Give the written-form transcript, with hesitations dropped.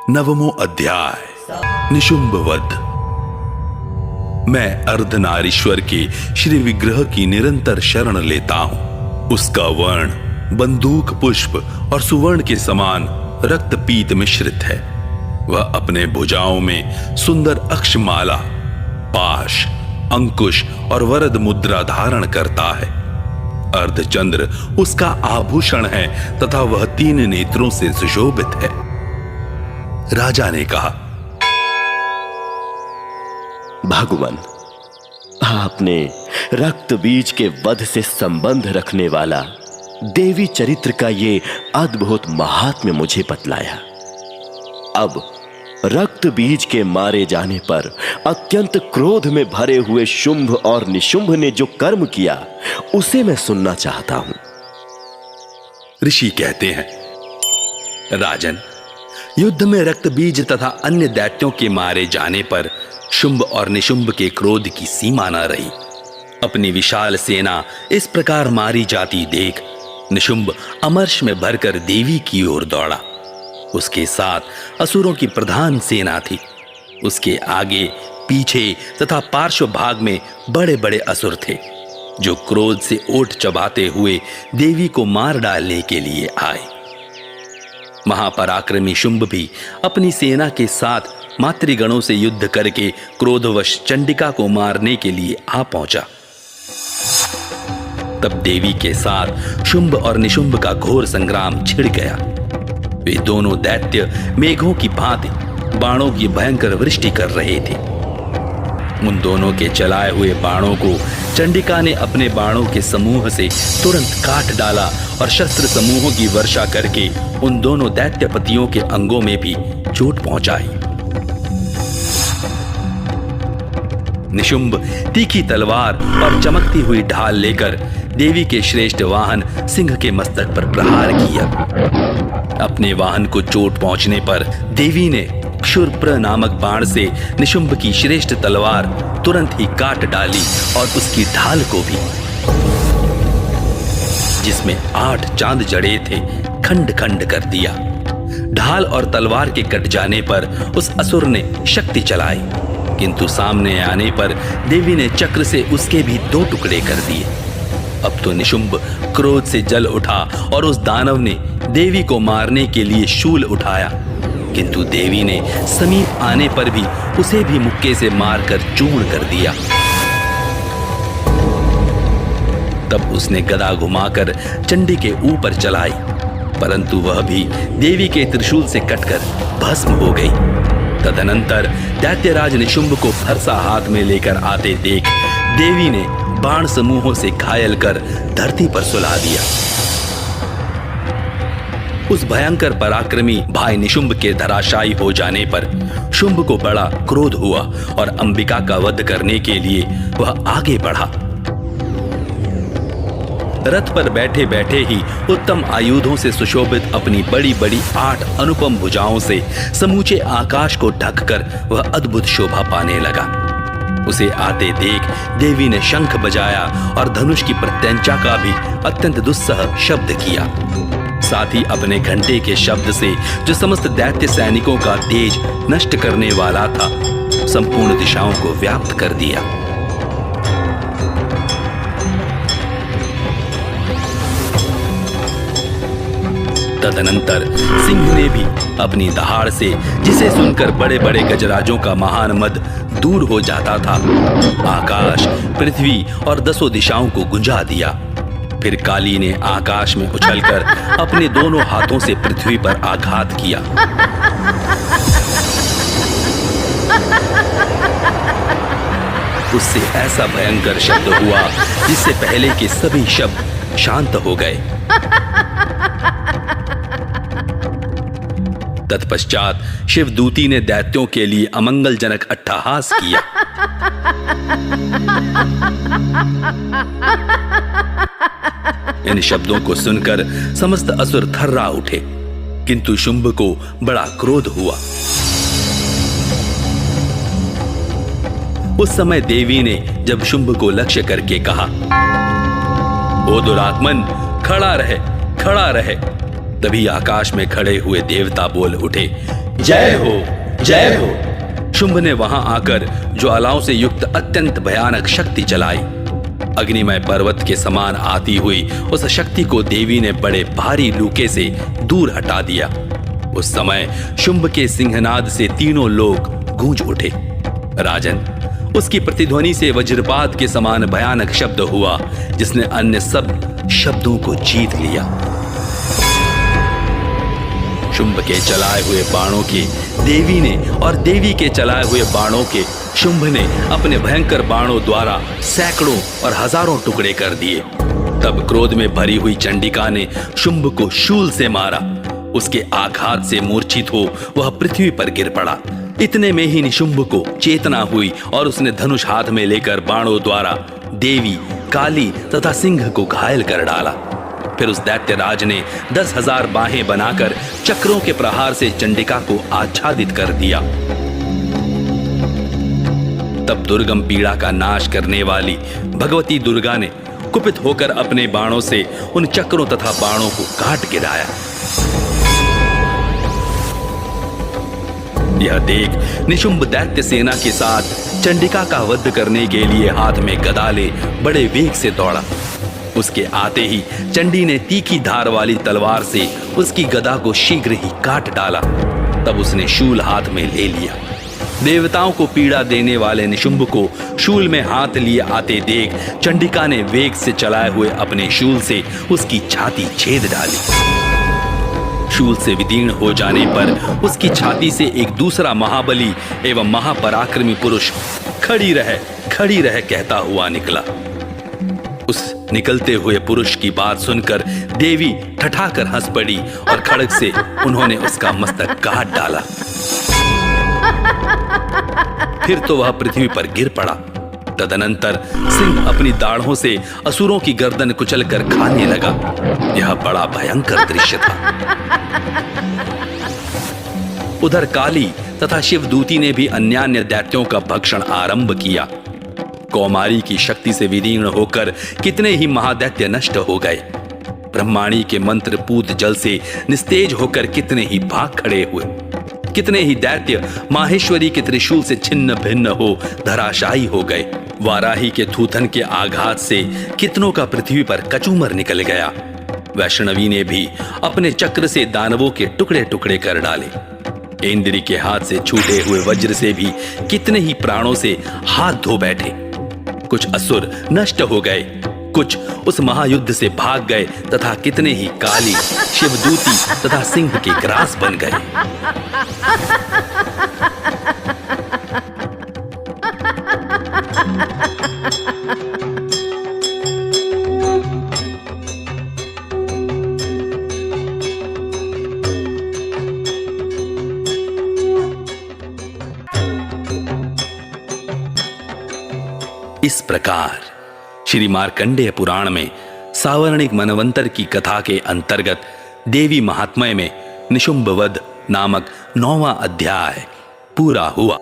नवमो अध्याय निशुंभ वध। मैं अर्धनारीश्वर के श्री विग्रह की निरंतर शरण लेता हूं। उसका वर्ण बंदूक पुष्प और सुवर्ण के समान रक्त पीत मिश्रित है। वह अपने भुजाओं में सुंदर अक्षमाला, पाश, अंकुश और वरद मुद्रा धारण करता है। अर्धचंद्र उसका आभूषण है तथा वह 3 नेत्रों से सुशोभित है। राजा ने कहा, भगवान, आपने रक्त बीज के वध से संबंध रखने वाला देवी चरित्र का ये अद्भुत महात्म्य मुझे बतलाया। अब रक्त बीज के मारे जाने पर अत्यंत क्रोध में भरे हुए शुंभ और निशुंभ ने जो कर्म किया उसे मैं सुनना चाहता हूं। ऋषि कहते हैं, राजन, युद्ध में रक्त बीज तथा अन्य दैत्यों के मारे जाने पर शुंभ और निशुंभ के क्रोध की सीमा न रही। अपनी विशाल सेना इस प्रकार मारी जाती देख निशुंभ अमर्ष में भरकर देवी की ओर दौड़ा। उसके साथ असुरों की प्रधान सेना थी। उसके आगे, पीछे तथा पार्श्व भाग में बड़े बड़े असुर थे, जो क्रोध से ओठ चबाते हुए देवी को मार डालने के लिए आए। महापराक्रमी शुंभ भी अपनी सेना के साथ मातृगणों से युद्ध करके क्रोधवश चंडिका को मारने के लिए आ पहुंचा। तब देवी के साथ शुंभ और निशुंभ का घोर संग्राम छिड़ गया। वे दोनों दैत्य मेघों की भांति बाणों की भयंकर वृष्टि कर रहे थे। उन दोनों के चलाए हुए बाणों को चंडिका ने अपने बाणों के समूह से तुरंत काट डाला और शस्त्र समूहों की वर्षा करके उन दोनों दैत्यपतियों के अंगों में भी चोट पहुंचाई। निशुंभ तीखी तलवार और चमकती हुई ढाल लेकर देवी के श्रेष्ठ वाहन सिंह के मस्तक पर प्रहार किया। अपने वाहन को चोट पहुंचने पर देवी ने क्षुरप्र नामक बाण से निशुंभ की श्रेष्ठ तलवार तुरंत ही काट डाली और उसकी ढाल को भी, जिसमें 8 चांद जड़े थे, खंड खंड कर दिया। ढाल और तलवार के कट जाने पर उस असुर ने शक्ति चलाई, किंतु सामने आने पर देवी ने चक्र से उसके भी 2 टुकड़े कर दिए। अब तो निशुंभ क्रोध से जल उठा और उस दानव ने देवी को मारने के लिए शूल उठाया, किंतु देवी ने समीप आने पर भी उसे भी मुक्के से मारकर चूर्ण कर दिया। तब उसने गदा घुमाकर चंडी के ऊपर चलाई, परंतु वह भी देवी के त्रिशूल से कटकर भस्म हो गई। तदनंतर दैत्यराज निशुंभ को फरसा हाथ में लेकर आते देख देवी ने बाण समूहों से घायल कर धरती पर सुला दिया। उस भयंकर पराक्रमी भाई निशुंभ के धराशायी हो जाने पर शुंभ को बड़ा क्रोध हुआ और अंबिका का वध करने के लिए वह आगे बढ़ा। रथ पर बैठे बैठे ही उत्तम आयुधों से सुशोभित अपनी बड़ी बड़ी 8 अनुपम भुजाओं से समूचे आकाश को ढककर वह अद्भुत शोभा पाने लगा। उसे आते देख देवी ने शंख बजाया और धनुष की प्रत्यंचा का भी अत्यंत दुस्सह शब्द किया। साथ ही अपने घंटे के शब्द से जो समस्त दैत्य सैनिकों का तेज नष्ट करने वाला था, संपूर्ण दिशाओं को व्याप्त कर दिया। तदनंतर सिंह ने भी अपनी दहाड़ से, जिसे सुनकर बड़े बड़े गजराजों का महान मद दूर हो जाता था, आकाश, पृथ्वी और 10 दिशाओं को गुंजा दिया। फिर काली ने आकाश में उछलकर अपने दोनों हाथों से पृथ्वी पर आघात किया। उससे ऐसा भयंकर शब्द हुआ जिससे पहले के सभी शब्द शांत हो गए। तत्पश्चात शिवदूती ने दैत्यों के लिए अमंगलजनक अट्टहास किया। इन शब्दों को सुनकर समस्त असुर थर्रा उठे, किंतु शुंभ को बड़ा क्रोध हुआ। उस समय देवी ने जब शुंभ को लक्ष्य करके कहा, ओ दुरात्मन, खड़ा रहे, खड़ा रहे। तभी आकाश में खड़े हुए देवता बोल उठे, जय हो, जय हो। शुंभ ने वहां आकर ज्वालाओं से युक्त अत्यंत भयानक शक्ति चलाई। अग्निमय पर्वत के समान आती हुई उस शक्ति को देवी ने बड़े भारी लूके से दूर हटा दिया। उस समय शुंभ के सिंहनाद से तीनों लोग गूंज उठे। राजन, उसकी प्रतिध्वनि से वज्रपात के समान भयानक शब्द हुआ, जिसने अन्य सब शब्दों को जीत लिया। शुंभ के चलाए हुए बाणों के देवी ने और देवी के चलाए हुए बाणों के शुंभ ने अपने भयंकर बाणों द्वारा सैकड़ों और हजारों टुकड़े कर दिए। तब क्रोध में भरी हुई चंडिका ने शुंभ को शूल से मारा। उसके आघात से मूर्छित हो वह पृथ्वी पर गिर पड़ा। इतने में ही निशुंभ को चेतना हुई और उसने धनुष हाथ में लेकर बाणों द्वारा देवी, काली तथा सिंह को घायल कर डाला। फिर उस दैत्यराज ने 10,000 बाहें बनाकर चक्रों के प्रहार से चंडिका को आच्छादित कर दिया। तब दुर्गम पीड़ा का नाश करने वाली भगवती दुर्गा ने कुपित होकर अपने बाणों से उन चक्रों तथा बाणों को काट गिराया। यह देख निशुंभ दैत्य सेना के साथ चंडिका का वध करने के लिए हाथ में गदा ले बड़े वेग से दौड़ा। उसके आते ही चंडी ने तीखी धार वाली तलवार से उसकी गदा को शीघ्र ही काट डाला। तब उसने शूल हाथ में ले लिया। देवताओं को पीड़ा देने वाले निशुंभ को शूल में हाथ लिए आते देख चंडिका ने वेग से चलाए हुए अपने शूल से उसकी छाती छेद डाली। शूल से विदीर्ण हो जाने पर उसकी छाती से एक दूसरा महाबली एवं महापराक्रमी पुरुष खड़ी रह कहता हुआ निकला। उस निकलते हुए पुरुष की बात सुनकर देवी ठठाकर हंस पड़ी और खड्ग से उन्होंने उसका मस्तक काट डाला। फिर तो वह पृथ्वी पर गिर पड़ा। तदनंतर सिंह अपनी दाढ़ों से असुरों की गर्दन कुचलकर खाने लगा। यह बड़ा भयंकर दृश्य था। उधर काली तथा शिवदूती ने भी अन्यान्य दैत्यों का भक्षण आरंभ किया। कौमारी की शक्ति से विदीर्ण होकर कितने ही महादैत्य नष्ट हो गए। ब्रह्माणी के मंत्र पूत जल से निस्तेज होकर कितने ही भाग खड़े हुए। कितने ही दैत्य माहेश्वरी के त्रिशूल से छिन्न भिन्न हो धराशायी हो गए। वाराही के थूथन के आघात से कितनों का पृथ्वी पर कचूमर निकल गया। वैष्णवी ने भी अपने चक्र से दानवों के टुकड़े टुकड़े कर डाले। इंद्री के हाथ से छूटे हुए वज्र से भी कितने ही प्राणों से हाथ धो बैठे। कुछ असुर नष्ट हो गए, कुछ उस महायुद्ध से भाग गए तथा कितने ही काली, शिवदूती तथा सिंह के ग्रास बन गए। इस प्रकार श्री मार्कंडेय पुराण में सावर्णिक मनवंतर की कथा के अंतर्गत देवी महात्म्य में निशुंभ वध नामक 9वां अध्याय पूरा हुआ।